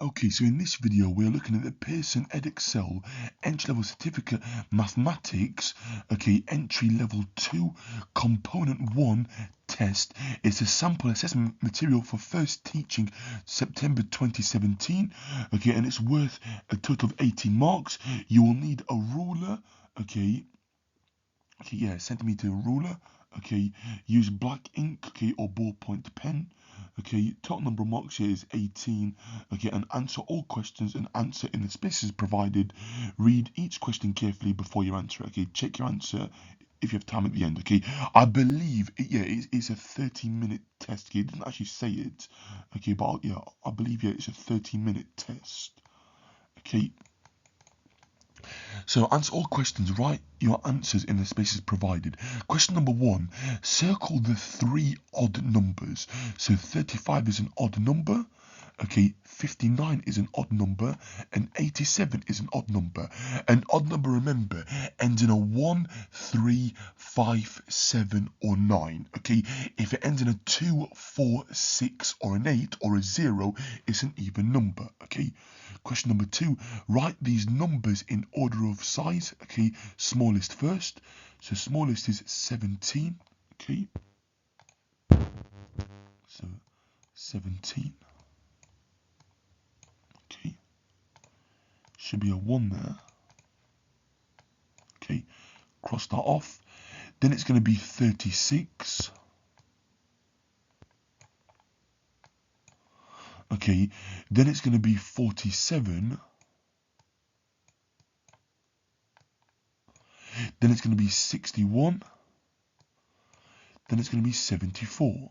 Okay, so in this video, we're looking at the Pearson Edexcel entry-level certificate mathematics, okay, entry level 2, component 1 test. It's a sample assessment material for first teaching September 2017, okay, and it's worth a total of 18 marks. You will need a ruler, okay, yeah, centimeter ruler, okay, use black ink, okay, or ballpoint pen. Okay, total number of marks here is 18. Okay, and answer all questions and answer in the spaces provided. Read each question carefully before you answer. Okay, check your answer if you have time at the end. Okay, I believe it's a 30-minute test. Okay, it doesn't actually say it. Okay, but I believe it's a 30-minute test. Okay. So answer all questions, write your answers in the spaces provided. Question number 1, circle the 3 odd numbers. So 35 is an odd number, okay, 59 is an odd number, and 87 is an odd number. An odd number, remember, ends in a 1, 3, 5, 7, or 9, okay? If it ends in a 2, 4, 6, or an 8, or a 0, it's an even number, okay? Question number 2, write these numbers in order of size, okay? Smallest first. So smallest is 17, okay? So 17, okay? Should be a 1 there, okay? Cross that off. Then it's going to be 36. Okay, then it's going to be 47. Then it's going to be 61. Then it's going to be 74.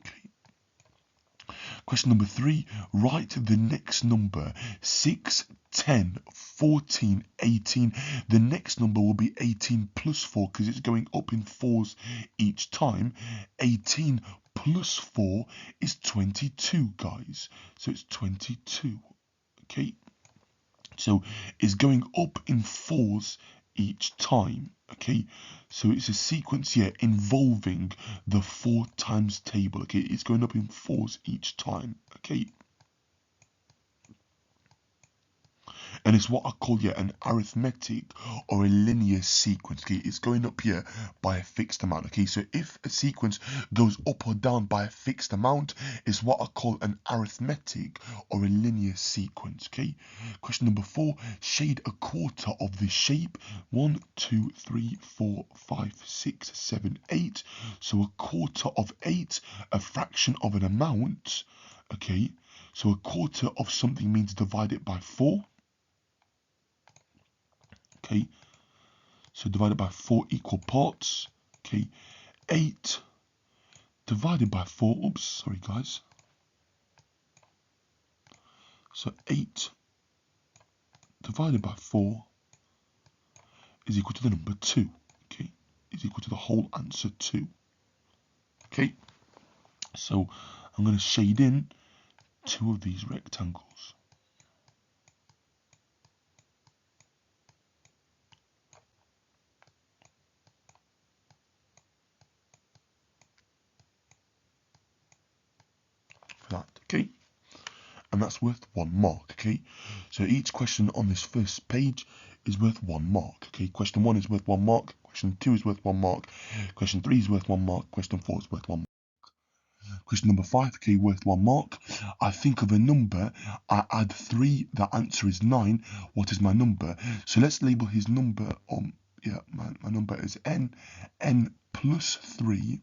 Okay. Question number 3, write the next number. 6, 10, 14, 18. The next number will be 18 plus 4 because it's going up in 4s each time. 18 plus 4 is 22, guys. So it's 22. Okay. So it's going up in 4s each time. Okay, so it's a sequence here involving the 4 times table. Okay, it's going up in 4s each time. Okay, and it's what I call an arithmetic or a linear sequence. Okay, it's going up here by a fixed amount. Okay, so if a sequence goes up or down by a fixed amount, it's what I call an arithmetic or a linear sequence. Okay, question number 4, shade a quarter of the shape. 1, 2, 3, 4, 5, 6, 7, 8. So a quarter of 8, a fraction of an amount. Okay, so a quarter of something means divide it by 4. Okay, so divided by 4 equal parts. Okay, 8 divided by 4. Oops, sorry guys. So 8 divided by 4 is equal to the number 2. Okay, is equal to the whole answer 2. Okay, so I'm going to shade in 2 of these rectangles. That, okay, and that's worth 1 mark. Okay, so each question on this first page is worth 1 mark. Okay, question 1 is worth 1 mark, question 2 is worth 1 mark, question 3 is worth 1 mark, question 4 is worth 1 mark. Question number 5, okay, worth 1 mark. I think of a number, I add 3, the answer is 9. What is my number? So let's label his number my number is n. N plus 3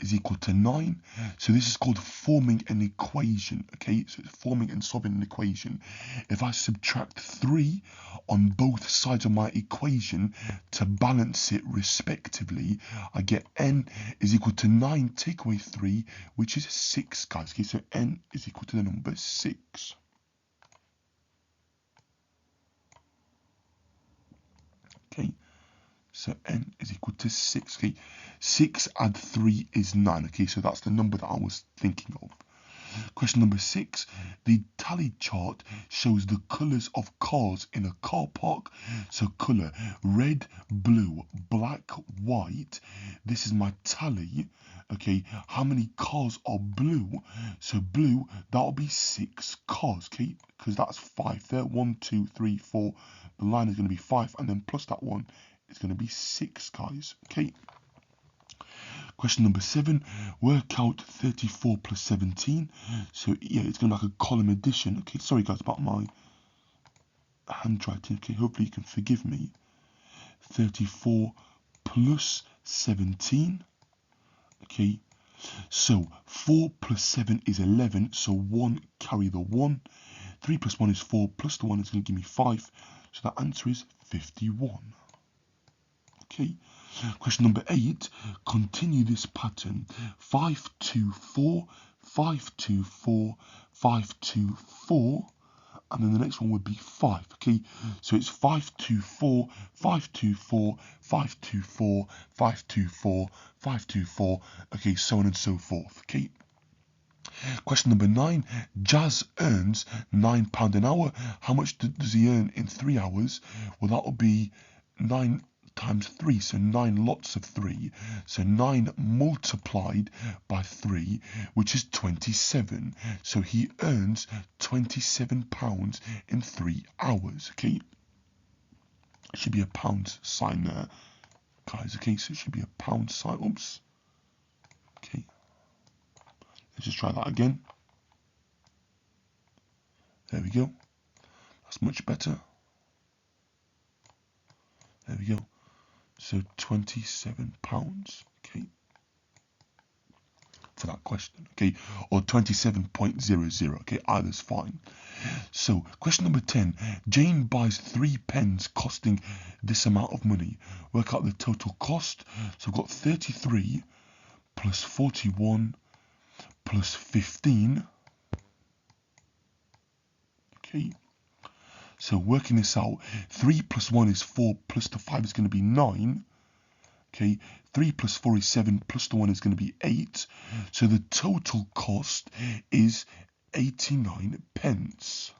is equal to 9. So this is called forming an equation. Okay, so it's forming and solving an equation. If I subtract 3 on both sides of my equation to balance it respectively, I get n is equal to 9 take away 3, which is 6, guys. Okay, so n is equal to the number 6. Okay, so n is equal to 6. Okay, 6 add 3 is 9. Okay, so that's the number that I was thinking of. Question number 6, the tally chart shows the colours of cars in a car park. So colour, red, blue, black, white. This is my tally. okay, how many cars are blue? So blue, that'll be 6 cars, okay, because that's 5 there. 1, 2, 3, 4. The line is going to be 5, and then plus that one is going to be 6, guys, okay. Question number 7, work out 34 plus 17. So yeah, it's going to be like a column addition. Okay, sorry guys about my handwriting. Okay, hopefully you can forgive me. 34 plus 17. Okay, so 4 plus 7 is 11. So 1, carry the 1. 3 plus 1 is 4, plus the 1 is going to give me 5. So that answer is 51. Okay. Question number 8, continue this pattern. 5, 2, 4, 5, 2, 4, 5, 2, 4, and then the next one would be 5, okay? So it's 5, 2, 4, 5, 2, 4, 5, 2, 4, 5, 2, 4, 5, 2, 4, okay, so on and so forth, okay? Question number 9, Jazz earns £9 an hour. How much does he earn in 3 hours? Well, that will be 9 times 3, so 9 lots of 3, so 9 multiplied by 3, which is 27, so he earns £27 in 3 hours, okay, it should be a pound sign there, guys, okay, so it should be a pound sign, oops, okay, let's just try that again, there we go, that's much better, there we go. So £27, okay, for that question, okay, or 27.00, okay, either's fine. So question number 10, Jane buys 3 pens costing this amount of money. Work out the total cost. So I've got 33 plus 41 plus 15, okay. So working this out, 3 plus 1 is 4, plus the 5 is going to be 9. Okay, 3 plus 4 is 7, plus the 1 is going to be 8. So the total cost is 89 pence.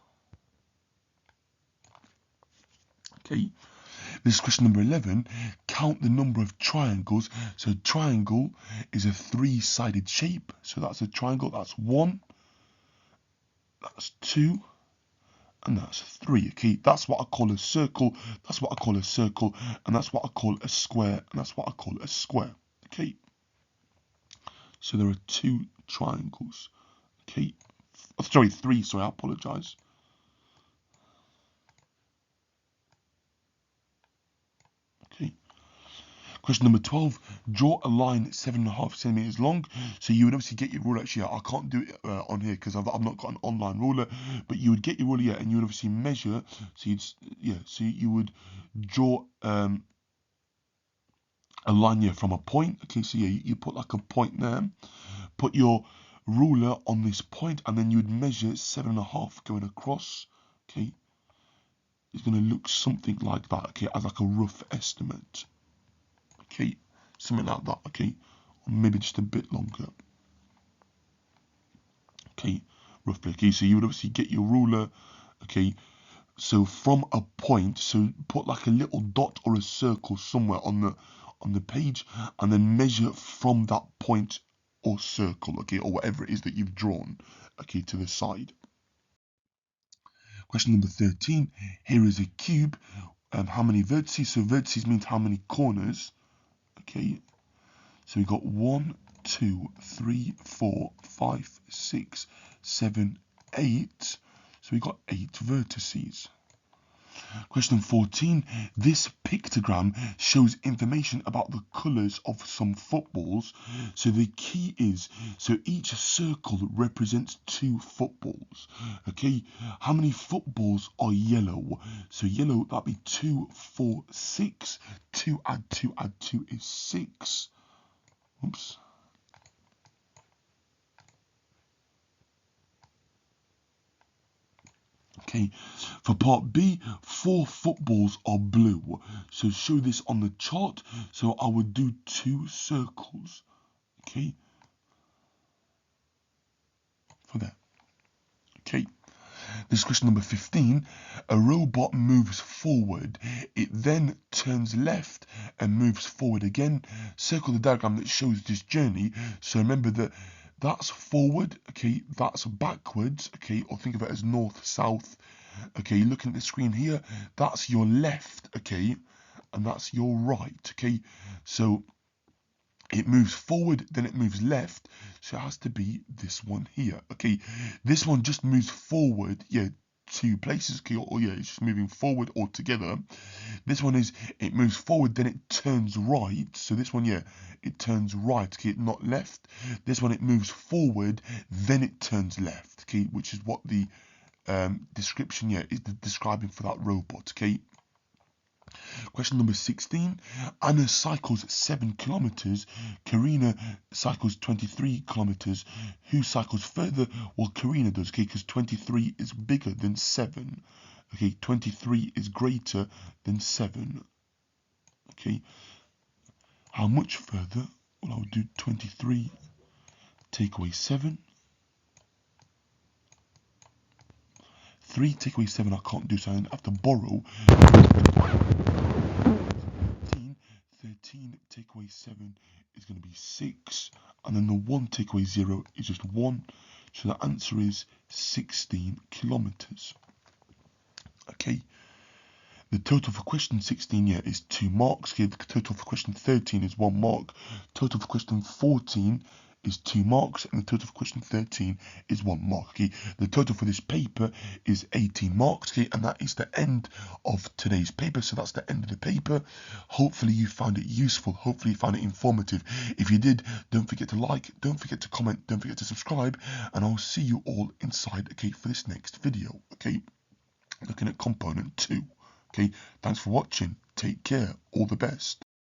Okay, this is question number 11. Count the number of triangles. So triangle is a 3-sided shape. So that's a triangle. That's 1, that's 2, and that's 3. Okay, that's what I call a circle. That's what I call a circle, and that's what I call a square, and that's what I call a square. Okay, so there are 2 triangles. Okay, sorry, 3. Sorry, I apologise. Okay. Question number 12. Draw a line 7.5 centimeters long. So you would obviously get your ruler. Actually, I can't do it on here because I've not got an online ruler. But you would get your ruler, yeah, and you would obviously measure. So you'd, yeah, so you would draw a line here from a point. Okay, so yeah, you put like a point there. Put your ruler on this point, and then you would measure 7.5 going across. Okay, it's going to look something like that. Okay, as like a rough estimate. Okay, something like that. Okay, or maybe just a bit longer. Okay, roughly. Okay, so you would obviously get your ruler. Okay, so from a point, so put like a little dot or a circle somewhere on the page, and then measure from that point or circle, okay, or whatever it is that you've drawn, okay, to the side. Question number 13. Here is a cube. How many vertices? So vertices means how many corners. Okay, so we got 1, 2, 3, 4, 5, 6, 7, 8. So we got 8 vertices. Question 14. This pictogram shows information about the colours of some footballs. So the key is, so each circle represents 2 footballs. Okay, how many footballs are yellow? So yellow, that'd be 2, 4, 6. 2 add 2 add 2 is 6. Oops. Okay, for part B, 4 footballs are blue. So show this on the chart. So I would do 2 circles. Okay, for that. Okay, This is question number 15. A robot moves forward. It then turns left and moves forward again. Circle the diagram that shows this journey. So remember that that's forward, okay, that's backwards, okay, or think of it as north, south. Okay, looking at the screen here, that's your left, okay, and that's your right, okay. So it moves forward, then it moves left, so it has to be this one here, okay. This one just moves forward, yeah, 2 places, okay, or yeah, it's just moving forward altogether. This one is, it moves forward, then it turns right, so this one, yeah, it turns right, okay, not left. This one, it moves forward, then it turns left, okay, which is what the description, yeah, is describing for that robot, okay. Question number 16. Anna cycles 7 kilometers. Karina cycles 23 kilometers. Who cycles further? Well, Karina does, okay, because 23 is bigger than 7. Okay, 23 is greater than 7. Okay, how much further? Well, I'll do 23, take away 7. 3 take away 7 I can't do, so I have to borrow. 13 take away 7 is going to be 6, and then the 1 take away 0 is just 1, so the answer is 16 kilometers. Okay, the total for question 16 here is 2 marks. Okay, the total for question 13 is 1 mark. Total for question 14 is 2 marks, and the total for question 13 is 1 mark. Okay, the total for this paper is 18 marks. Okay, and that is the end of today's paper. So that's the end of the paper. Hopefully you found it useful. Hopefully you found it informative. If you did, don't forget to like, don't forget to comment, don't forget to subscribe, and I'll see you all inside, okay, for this next video. Okay, looking at component 2. Okay, thanks for watching. Take care. All the best.